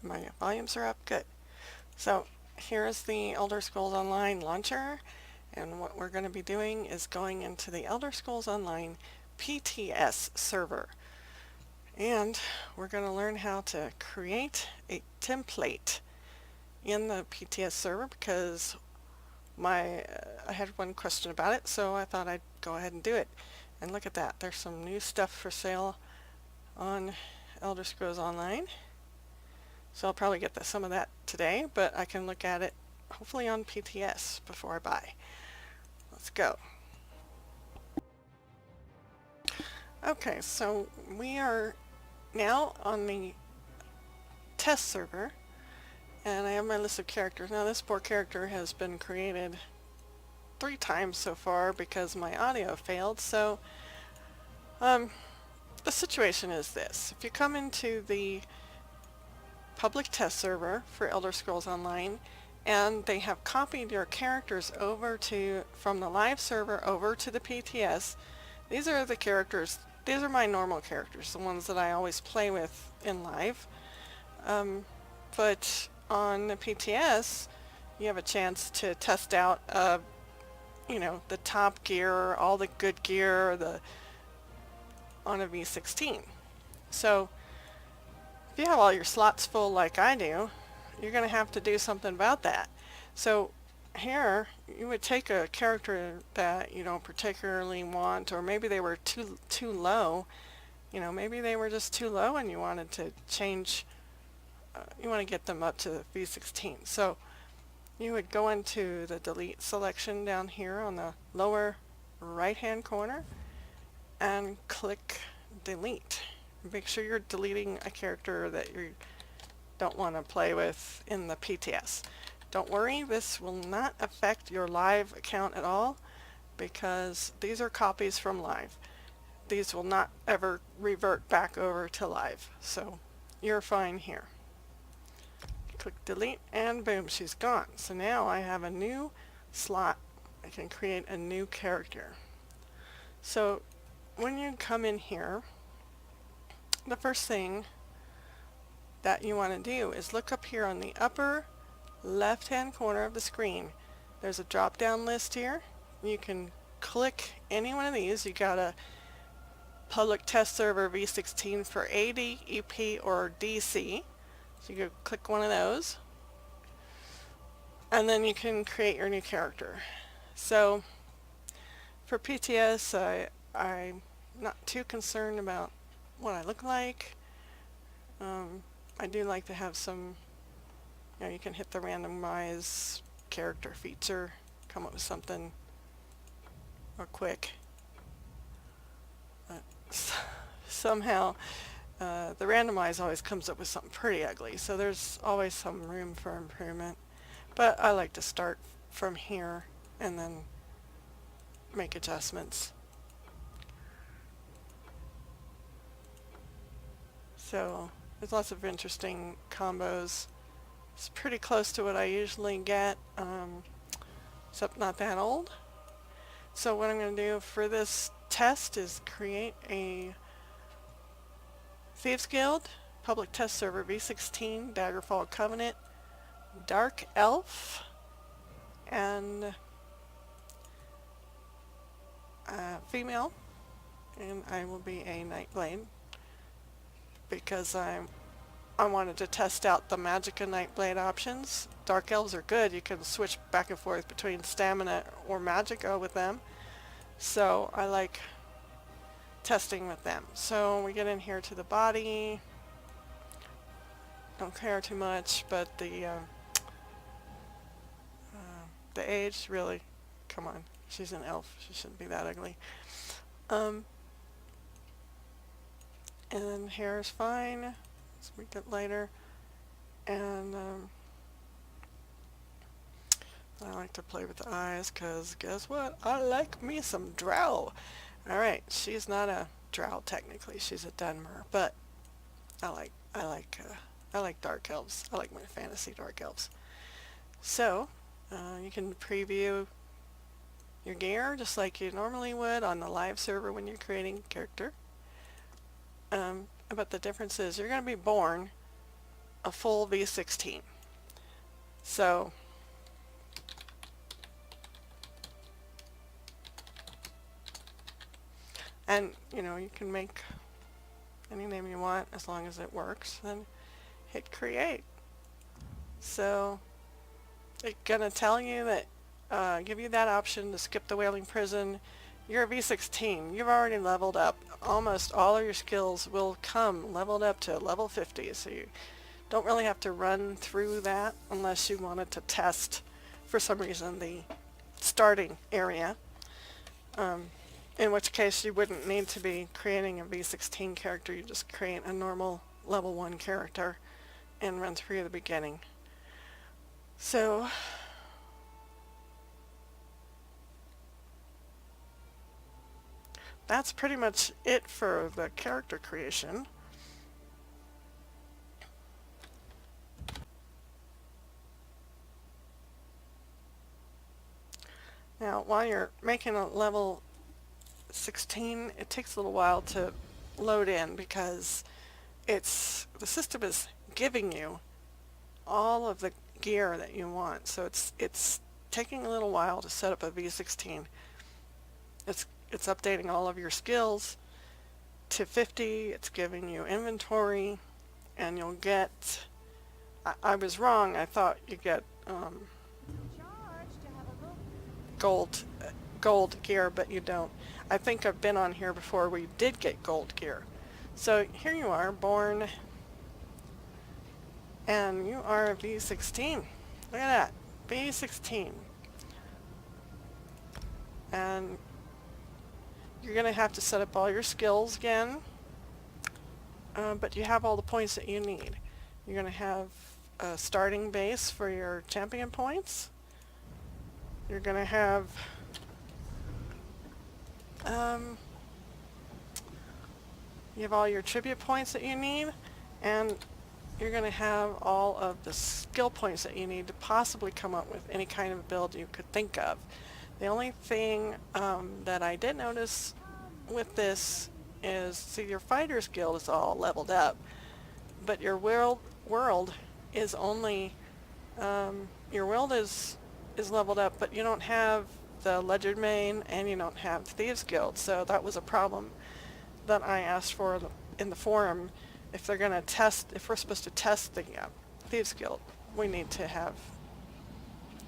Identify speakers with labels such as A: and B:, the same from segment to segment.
A: My volumes are up. Good. So here's the Elder Scrolls Online launcher, and what we're going to be doing is going into the Elder Scrolls Online PTS server. And we're going to learn how to create a template in the PTS server because I had one question about it, so I thought I'd go ahead and do it. And look at that, there's some new stuff for sale on Elder Scrolls Online. So I'll probably get some of that today, but I can look at it hopefully on PTS before I buy. Let's go. Okay, so we are now on the test server, and I have my list of characters. Now this poor character has been created 3 times so far because my audio failed. So the situation is this: if you come into the public test server for Elder Scrolls Online and they have copied your characters over from the live server over to the PTS, these are the characters, these are my normal characters, the ones that I always play with in live. But on the PTS you have a chance to test out the top gear, all the good gear, on a V16. So if you have all your slots full like I do, you're going to have to do something about that. So here you would take a character that you don't particularly want, or maybe they were too low. Maybe they were just too low and you wanted to change, you want to get them up to the V16. So you would go into the delete selection down here on the lower right hand corner and click delete. Make sure you're deleting a character that you don't want to play with in the PTS. Don't worry, this will not affect your live account at all because these are copies from live. These will not ever revert back over to live, so you're fine here. Click delete and boom, she's gone. So now I have a new slot. I can create a new character. So when you come in here, the first thing that you want to do is look up here on the upper left hand corner of the screen. There's a drop down list here. You can click any one of these. You got a public test server V16 for AD, EP, or DC. So you go click one of those and then you can create your new character. So for PTS I'm not too concerned about what I look like. I do like to have some, you can hit the randomize character feature, come up with something real quick. Somehow the randomize always comes up with something pretty ugly, so there's always some room for improvement. But I like to start from here and then make adjustments. So there's lots of interesting combos. It's pretty close to what I usually get, except not that old. So what I'm going to do for this test is create a Thieves Guild, Public Test Server V16, Daggerfall Covenant, Dark Elf, and female, and I will be a Nightblade because I wanted to test out the Magicka Nightblade options. Dark Elves are good. You can switch back and forth between Stamina or Magicka with them. So I like testing with them. So we get in here to the body. Don't care too much, but the age, really, come on. She's an elf. She shouldn't be that ugly. And then hair is fine. Let's make it lighter. And I like to play with the eyes because guess what? I like me some drow. Alright, she's not a drow technically. She's a Dunmer, but I like dark elves. I like my fantasy dark elves. So you can preview your gear just like you normally would on the live server when you're creating a character. But the difference is you're going to be born a full V16. So and you know, you can make any name you want as long as it works, then hit create. So it's gonna tell you that give you that option to skip the whaling prison. You're a V16. You've already leveled up. Almost all of your skills will come leveled up to level 50, so you don't really have to run through that unless you wanted to test, for some reason, the starting area. In which case you wouldn't need to be creating a V16 character. You just create a normal level 1 character and run through the beginning. So that's pretty much it for the character creation. Now, while you're making a level 16, it takes a little while to load in because the system is giving you all of the gear that you want. So it's taking a little while to set up a V16. It's updating all of your skills to 50. It's giving you inventory, and you'll get. I was wrong. I thought you get gold gear, but you don't. I think I've been on here before where you did get gold gear. So here you are, born, and you are a V16. Look at that, V16. And you're going to have to set up all your skills again, but you have all the points that you need. You're going to have a starting base for your champion points. You're going to have you have all your tribute points that you need, and you're going to have all of the skill points that you need to possibly come up with any kind of build you could think of. The only thing that I did notice with this is, see, your fighter's guild is all leveled up, but your world is only your world is leveled up, but you don't have the Ledger Main and you don't have Thieves Guild. So that was a problem that I asked for in the forum. If they're going to test, if we're supposed to test the Thieves Guild, we need to have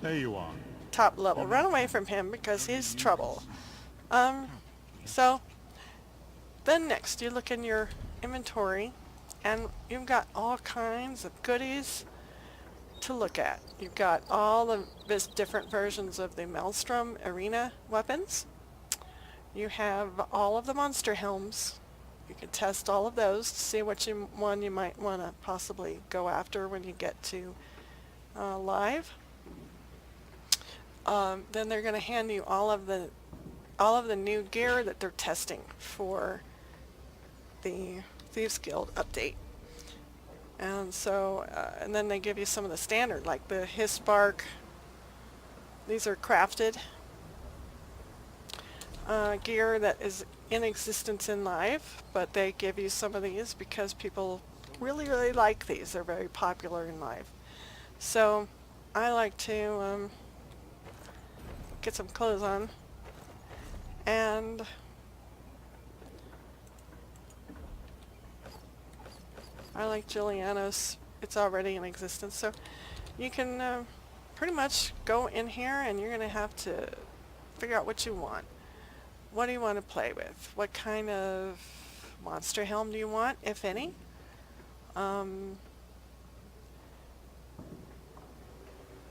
B: There you are.
A: top level. Run away from him because he's trouble. So then next you look in your inventory and you've got all kinds of goodies to look at. You've got all of these different versions of the Maelstrom arena weapons. You have all of the monster helms. You can test all of those to see which one you might want to possibly go after when you get to live. Then they're going to hand you all of the new gear that they're testing for the Thieves Guild update. And so, and then they give you some of the standard, like the his spark. These are crafted gear that is in existence in live, but they give you some of these because people really, really like these. They're very popular in live. So I like to get some clothes on, and I like Juliano's. It's already in existence, so you can pretty much go in here and you're going to have to figure out what you want. What do you want to play with? What kind of monster helm do you want, if any?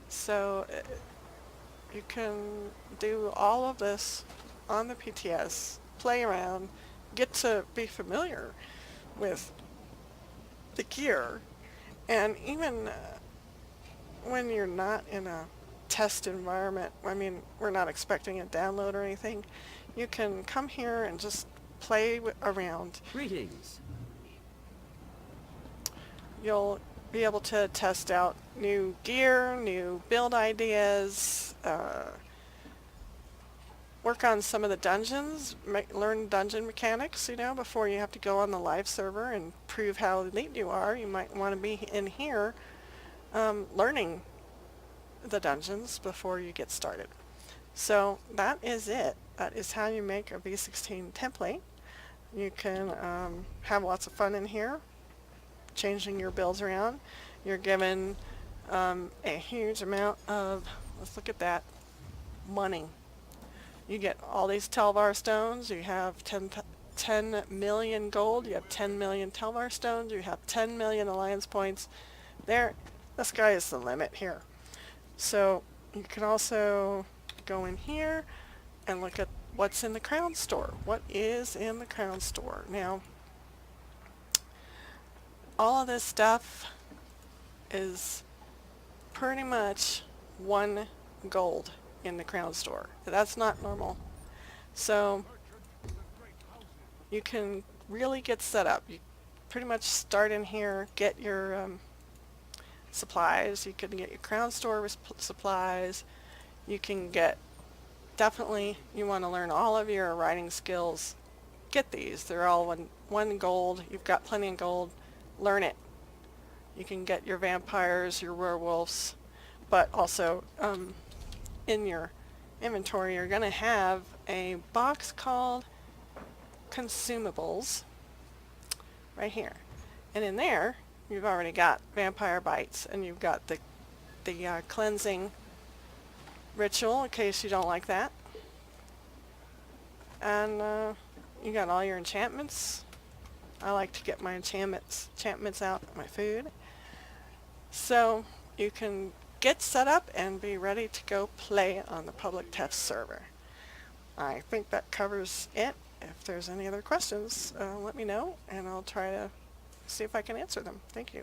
A: So you can do all of this on the PTS, play around, get to be familiar with the gear, and even when you're not in a test environment, I mean, we're not expecting a download or anything, you can come here and just play around.
C: Greetings.
A: You'll be able to test out new gear, new build ideas, work on some of the dungeons, learn dungeon mechanics, you know, before you have to go on the live server and prove how elite you are. You might want to be in here learning the dungeons before you get started. So that is it. That is how you make a V16 template. You can have lots of fun in here, changing your builds around. You're given a huge amount of, let's look at that, money. You get all these Telvar stones. You have 10 million gold. You have 10 million Telvar stones. You have 10 million alliance points. There, the sky is the limit here. So you can also go in here and look at what's in the crown store. What is in the crown store? Now, all of this stuff is pretty much 1 gold in the crown store. That's not normal. So you can really get set up. You pretty much start in here, get your supplies. You can get your crown store supplies. You can get, definitely you want to learn all of your writing skills. Get these. They're all one gold. You've got plenty of gold. Learn it. You can get your vampires, your werewolves, but also in your inventory you're going to have a box called consumables right here. And in there you've already got vampire bites, and you've got the cleansing ritual in case you don't like that. And you got all your enchantments. I like to get my enchantments out of my food. So you can get set up and be ready to go play on the public test server. I think that covers it. If there's any other questions, let me know and I'll try to see if I can answer them. Thank you.